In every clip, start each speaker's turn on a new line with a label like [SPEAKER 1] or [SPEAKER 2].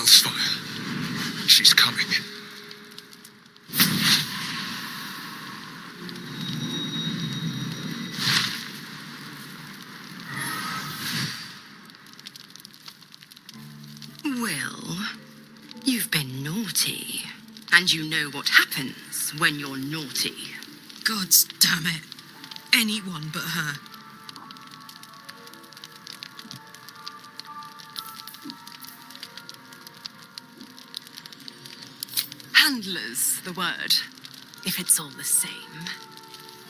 [SPEAKER 1] Wyll's fire. She's coming.
[SPEAKER 2] Wyll, you've been naughty. And you know what happens when you're naughty.
[SPEAKER 3] Gods damn it. Anyone but her.
[SPEAKER 2] Handler's the word, if it's all the same.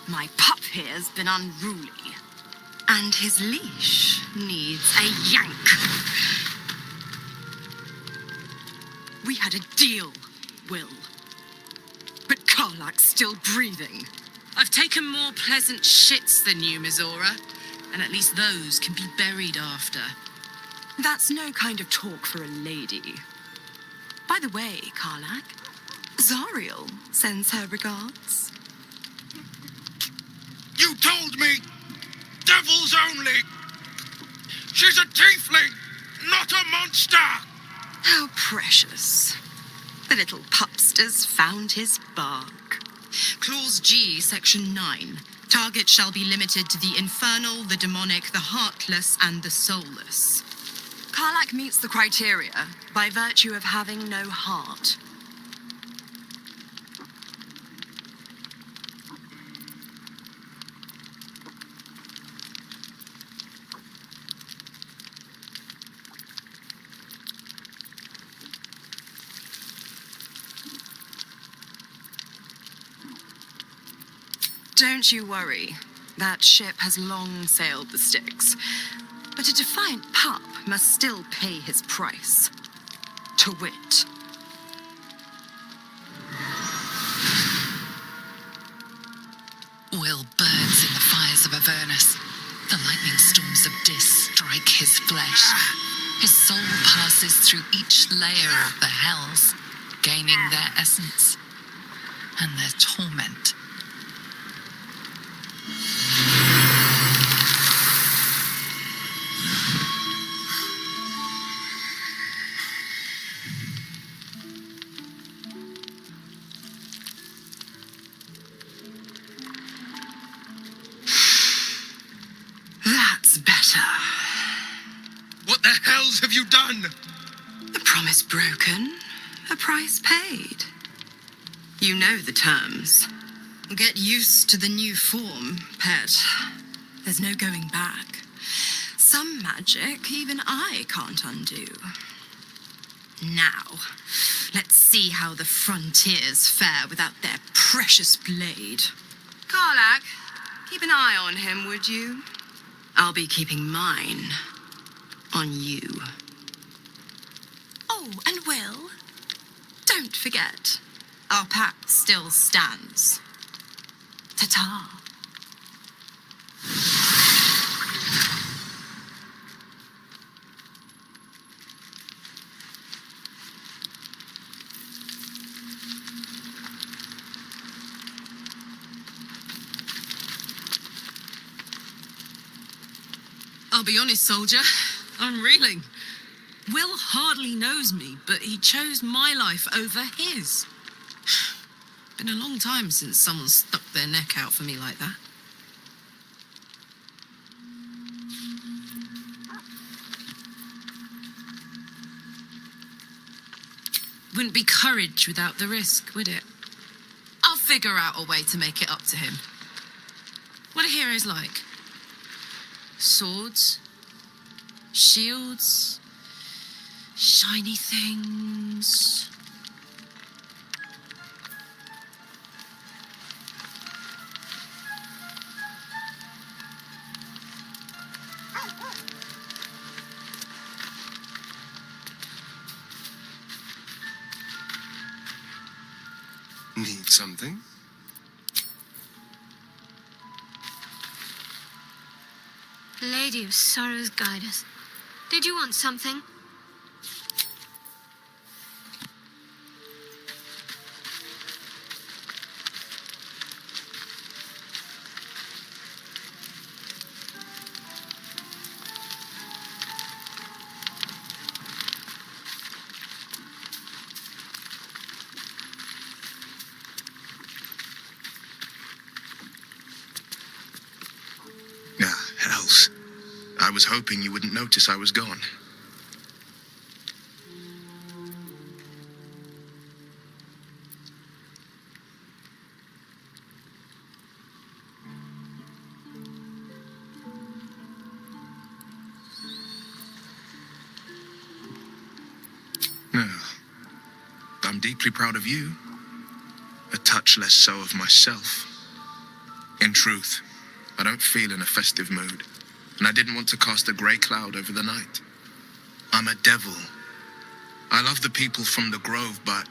[SPEAKER 2] My pup here's been unruly. And his leash needs a yank. We had a deal, Wyll. But Karlach's still breathing.
[SPEAKER 3] I've taken more pleasant shits than you, Mizora. And at least those can be buried after.
[SPEAKER 2] That's no kind of talk for a lady. By the way, Karlach, Zariel sends her regards.
[SPEAKER 1] You told me! Devils only! She's a tiefling, not a monster!
[SPEAKER 2] How precious. The little pupster's found his bark. Clause G, Section 9. Target shall be limited to the infernal, the demonic, the heartless, and the soulless. Karlach meets the criteria by virtue of having no heart. Don't you worry. That ship has long sailed the Styx. But a defiant pup must still pay his price. To wit.
[SPEAKER 4] Wyll burns in the fires of Avernus. The lightning storms of Dis strike his flesh. His soul passes through each layer of the hells, gaining their essence and their torment.
[SPEAKER 2] That's better.
[SPEAKER 1] What the hells have you done?
[SPEAKER 2] A promise broken, a price paid. You know the terms. Get used to the new form, pet. There's no going back. Some magic even I can't undo. Now, let's see how the frontiers fare without their precious blade. Karlach, keep an eye on him, would you? I'll be keeping mine on you. Oh, and Wyll, don't forget, our pact still stands. Ta-ta.
[SPEAKER 3] I'll be honest, soldier. I'm reeling. Wyll hardly knows me, but he chose my life over his. Been a long time since someone stuck their neck out for me like that. Wouldn't be courage without the risk, would it? I'll figure out a way to make it up to him. What are heroes like? Swords? Shields? Shiny things?
[SPEAKER 1] Need something?
[SPEAKER 5] Lady of Sorrows, guide us. Did you want something?
[SPEAKER 1] devils. I was hoping you wouldn't notice I was gone. I'm deeply proud of you. A touch less so of myself. In truth, I don't feel in a festive mood, and I didn't want to cast a grey cloud over the night. I'm a devil. I love the people from the grove, but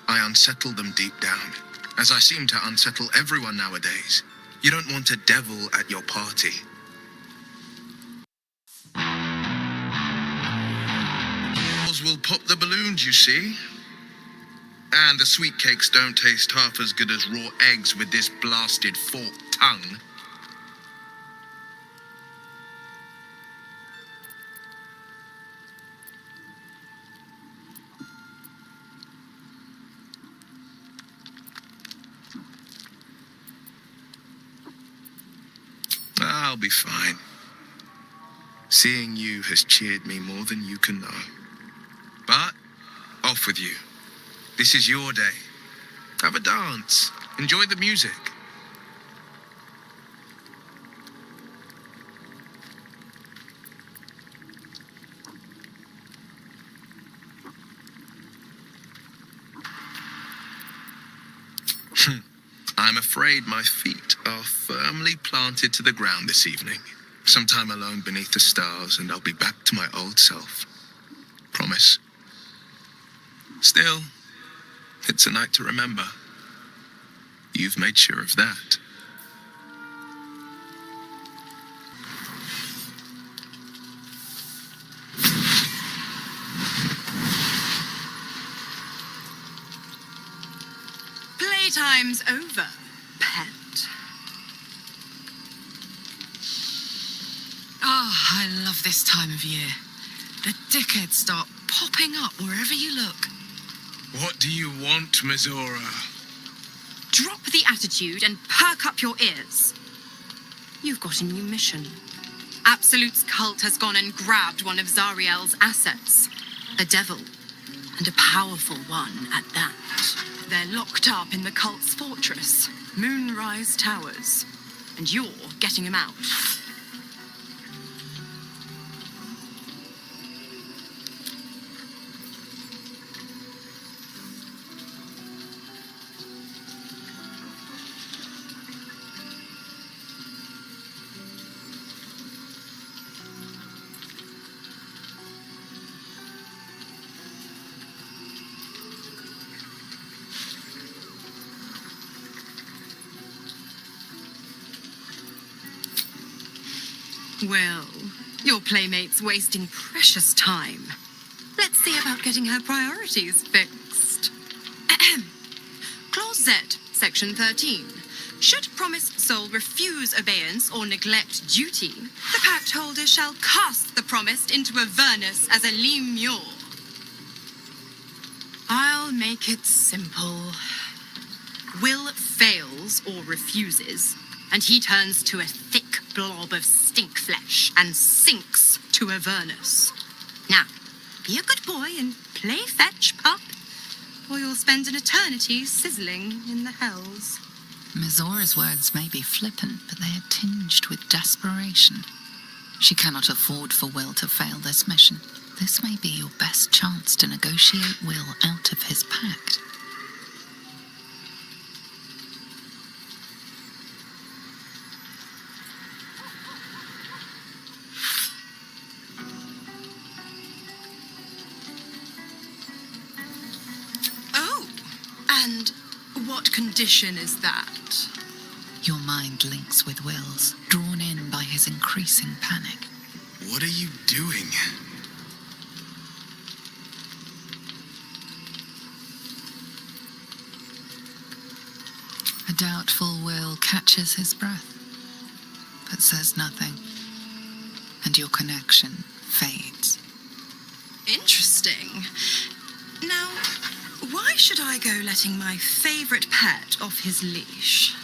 [SPEAKER 1] I unsettle them deep down, as I seem to unsettle everyone nowadays. You don't want a devil at your party. Will pop the balloons, you see? And the sweet cakes don't taste half as good as raw eggs with this blasted forked tongue. I'll be fine. Seeing you has cheered me more than you can know. But, off with you. This is your day. Have a dance. Enjoy the music. I'm afraid my feet are firmly planted to the ground this evening. Some time alone beneath the stars, and I'll be back to my old self. Promise. Still, it's a night to remember. You've made sure of that.
[SPEAKER 2] Playtime's over, pet.
[SPEAKER 3] Oh, I love this time of year. The dickheads start popping up wherever you look.
[SPEAKER 1] What do you want, Mizora?
[SPEAKER 2] Drop the attitude and perk up your ears. You've got a new mission. Absolute's cult has gone and grabbed one of Zariel's assets. A devil, and a powerful one at that. They're locked up in the cult's fortress, Moonrise Towers, and you're getting him out. Well, your playmate's wasting precious time. Let's see about getting her priorities fixed. Ahem. Clause Z, Section 13. Should promised soul refuse obeyance or neglect duty, the pact holder shall cast the promised into Avernus as a lemure. I'll make it simple. Wyll fails or refuses, and he turns to a thick blob of stink flesh and sinks to Avernus. Now, be a good boy and play fetch, pup, or you'll spend an eternity sizzling in the hells.
[SPEAKER 4] Mizora's words may be flippant, but they are tinged with desperation. She cannot afford for Wyll to fail this mission. This may be your best chance to negotiate Wyll out of his pact.
[SPEAKER 2] Oh, and what condition is that?
[SPEAKER 4] Your mind links with Wyll's, drawn in by his increasing panic.
[SPEAKER 1] What are you doing?
[SPEAKER 4] A doubtful Wyll catches his breath, but says nothing, and your connection fades.
[SPEAKER 2] Interesting. Now, why should I go letting my favorite pet off his leash?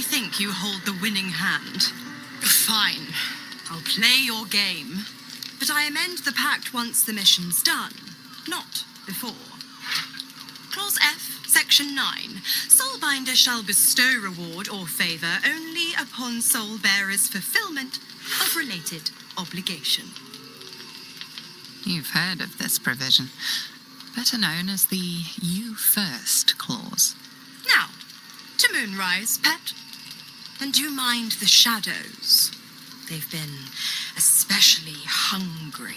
[SPEAKER 2] think you hold the winning hand. Fine. I'll play your game. But I amend the pact once the mission's done, not before. Clause F, Section 9. Soulbinder shall bestow reward or favour only upon soul bearer's fulfillment of related obligation.
[SPEAKER 4] You've heard of this provision, better known as the You First clause.
[SPEAKER 2] Now, to Moonrise, pet. And do mind the shadows. They've been especially hungry.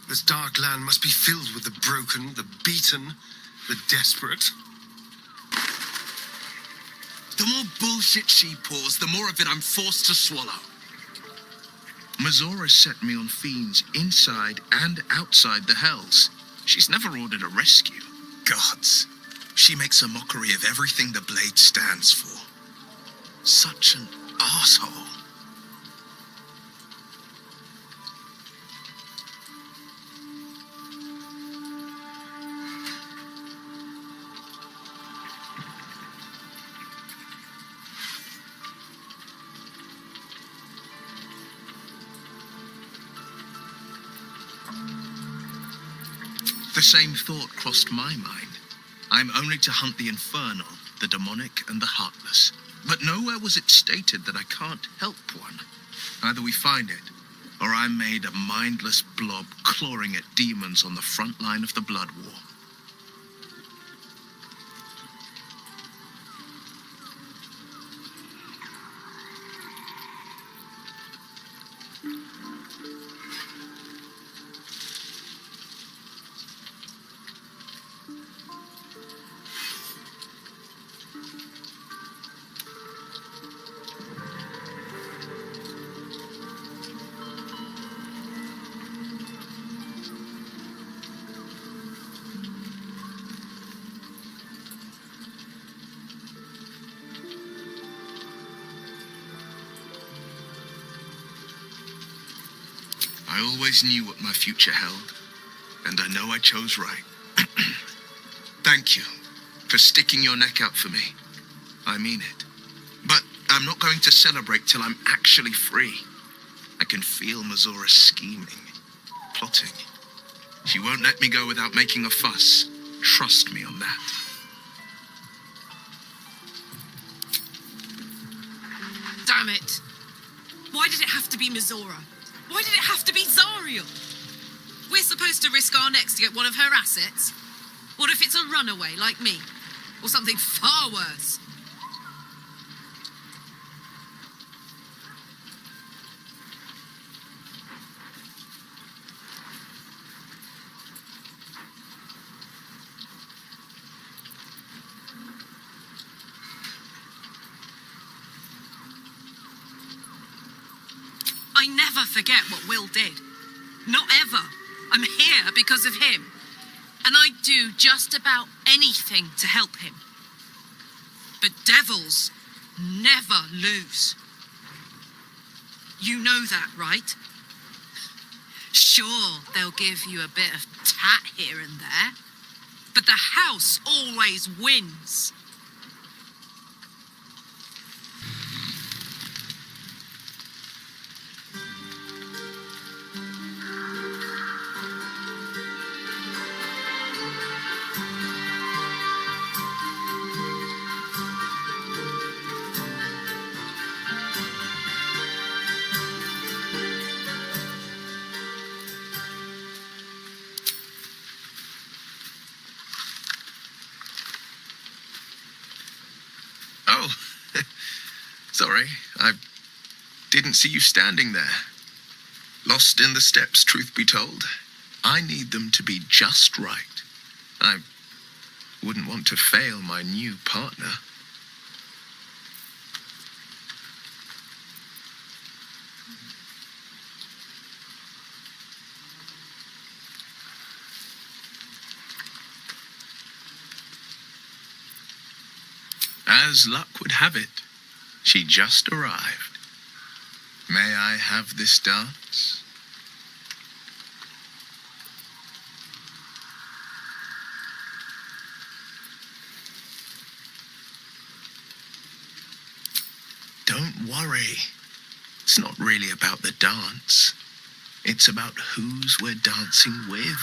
[SPEAKER 6] This dark land must be filled with the broken, the beaten, the desperate.
[SPEAKER 1] The more bullshit she pours, the more of it I'm forced to swallow. Mizora set me on fiends inside and outside the hells. She's never ordered a rescue. Gods. She makes a mockery of everything the blade stands for. Such an asshole. The same thought crossed my mind. I'm only to hunt the infernal, the demonic, and the heartless. But nowhere was it stated that I can't help one. Either we find it, or I'm made a mindless blob clawing at demons on the front line of the blood war. I always knew what my future held, and I know I chose right. Thank you for sticking your neck out for me. I mean it. But I'm not going to celebrate till I'm actually free. I can feel Mizora scheming, plotting. She won't let me go without making a fuss. Trust me on that.
[SPEAKER 3] Damn it! Why did it have to be Mizora? Why did it have to be Zariel? We're supposed to risk our necks to get one of her assets? What if it's a runaway like me? Or something far worse? I never forget what Wyll did. Not ever. I'm here because of him. And I'd do just about anything to help him. But devils never lose. You know that, right? Sure, they'll give you a bit of tat here and there. But the house always wins.
[SPEAKER 1] Oh, sorry. I didn't see you standing there. Lost in the steps, truth be told. I need them to be just right. I wouldn't want to fail my new partner. As luck would have it, she just arrived. May I have this dance? Don't worry. It's not really about the dance. It's about whose we're dancing with.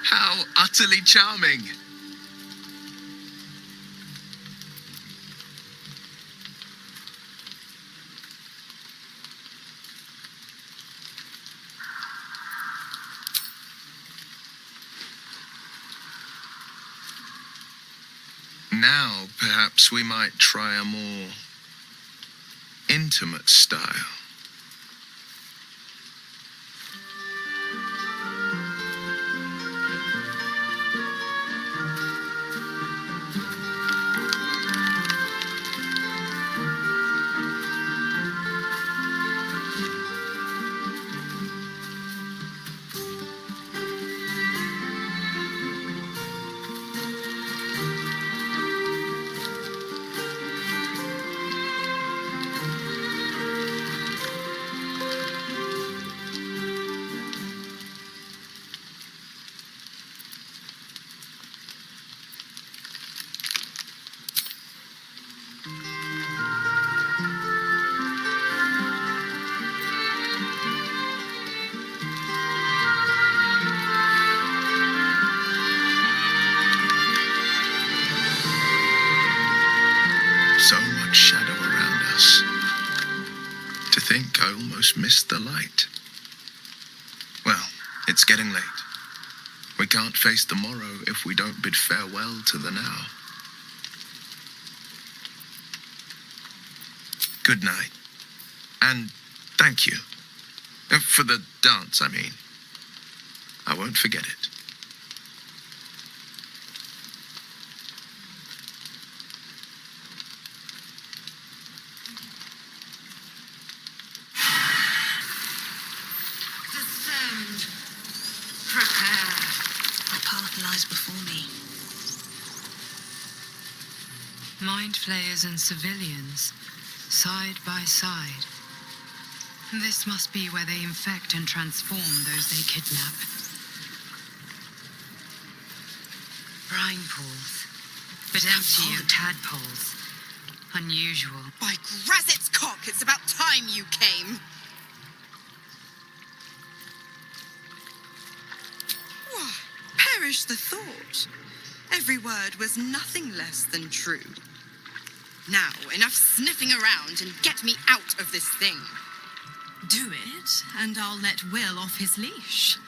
[SPEAKER 1] How utterly charming. Now, perhaps we might try a more intimate style. So much shadow around us. To think I almost missed the light. Well, it's getting late. We can't face the morrow if we don't bid farewell to the now. Good night. And thank you. For the dance, I mean. I won't forget it.
[SPEAKER 3] Descend. Prepare.
[SPEAKER 7] The path lies before me.
[SPEAKER 3] Mind flayers and civilians, side by side. This must be where they infect and transform those they kidnap. Brine pools, but empty of tadpoles. Unusual.
[SPEAKER 2] By Grazit's cock, it's about time you came. Why, perish the thought. Every word was nothing less than true. Now, enough sniffing around and get me out of this thing. Do it, and I'll let Wyll off his leash.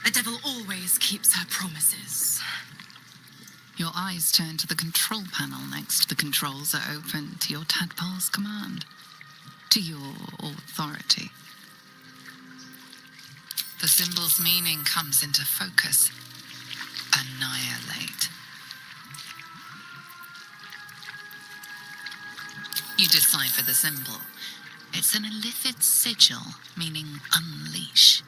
[SPEAKER 2] A devil always keeps her promises.
[SPEAKER 4] Your eyes turn to the control panel next. The controls are open to your tadpole's command, to your authority. The symbol's meaning comes into focus. Annihilate. You decipher the symbol. It's an illithid sigil, meaning unleash.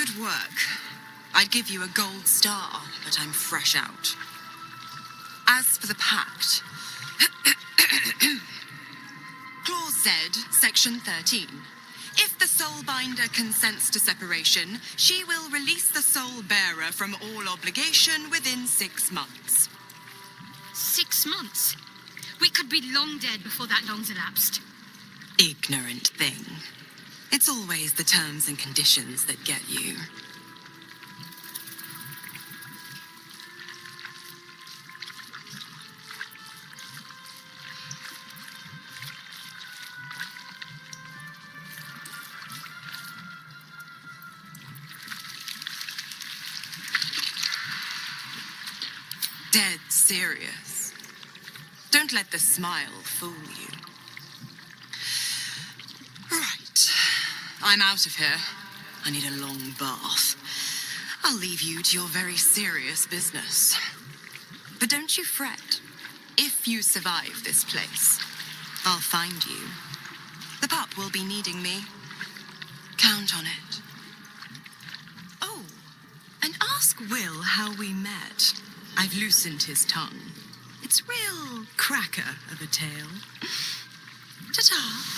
[SPEAKER 2] Good work. I'd give you a gold star, but I'm fresh out. As for the pact, Clause Z, Section 13. If the Soulbinder consents to separation, she will release the soul bearer from all obligation within 6 months.
[SPEAKER 5] 6 months? We could be long dead before that long's elapsed.
[SPEAKER 2] Ignorant thing. It's always the terms and conditions that get you. Dead serious. Don't let the smile fool you. Right. I'm out of here. I need a long bath. I'll leave you to your very serious business. But don't you fret. If you survive this place, I'll find you. The pup will be needing me. Count on it. Oh, and ask Wyll how we met. I've loosened his tongue. It's real cracker of a tale. Ta-ta.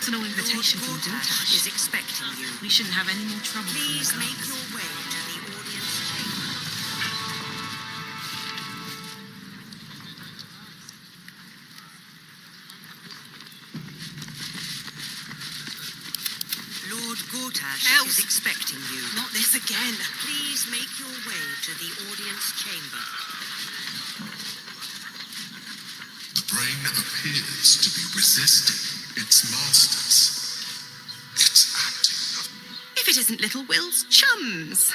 [SPEAKER 7] Personal invitation from Baldur is expecting you.
[SPEAKER 3] We shouldn't have any more trouble.
[SPEAKER 7] Please make your way to the audience chamber. Lord Gortash is expecting you.
[SPEAKER 3] Not this again.
[SPEAKER 7] Please make your way to the audience chamber.
[SPEAKER 8] The brain appears to be resisting its masters. It's acting up.
[SPEAKER 2] If it isn't little Will's chums.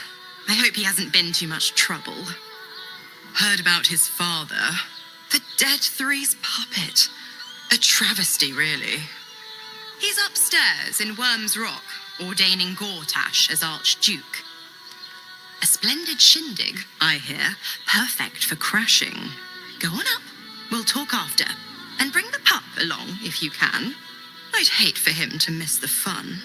[SPEAKER 2] I hope he hasn't been too much trouble. Heard about his father. The Dead Three's puppet. A travesty, really. He's upstairs in Worm's Rock, ordaining Gortash as Archduke. A splendid shindig, I hear. Perfect for crashing. Go on up. We'll talk after. And bring the pup along, if you can. I'd hate for him to miss the fun.